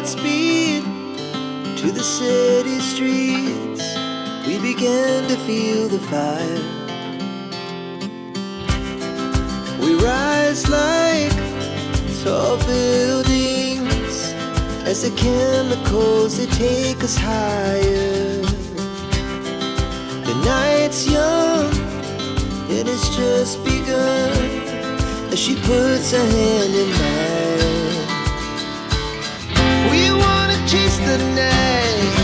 Godspeed to the city streets. We began to feel the fire. We rise like tall buildings as the chemicals, they take us higher. The night's young, it has just begun, as she puts her hand in mine. We wanna chase the night,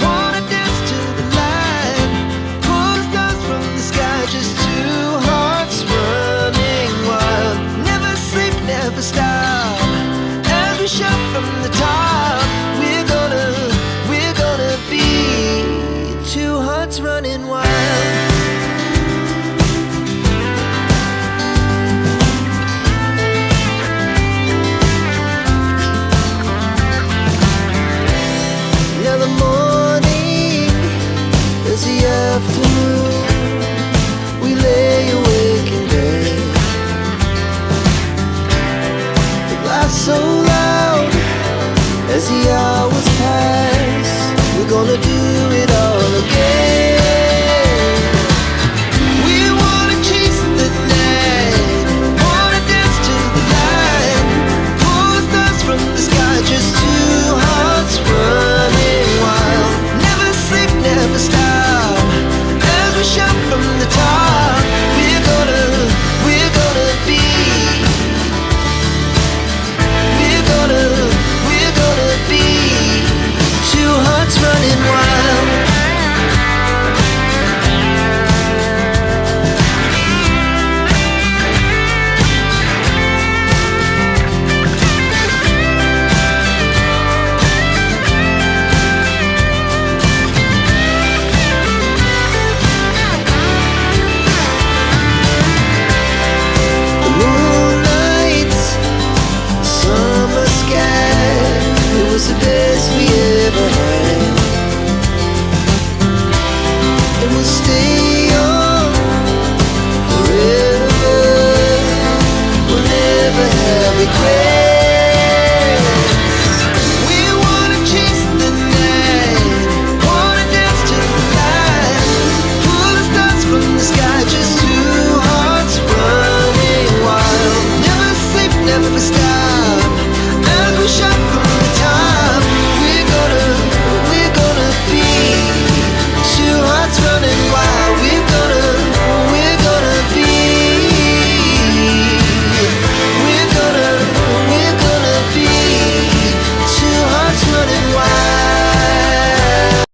wanna dance to the light, pull the stars from the sky, just two hearts running wild. Never sleep, never stop, as we shout from the top. We're gonna be two hearts running wild. Now the morning is the afternoon. We lay awake in bed. The laughs so loud as the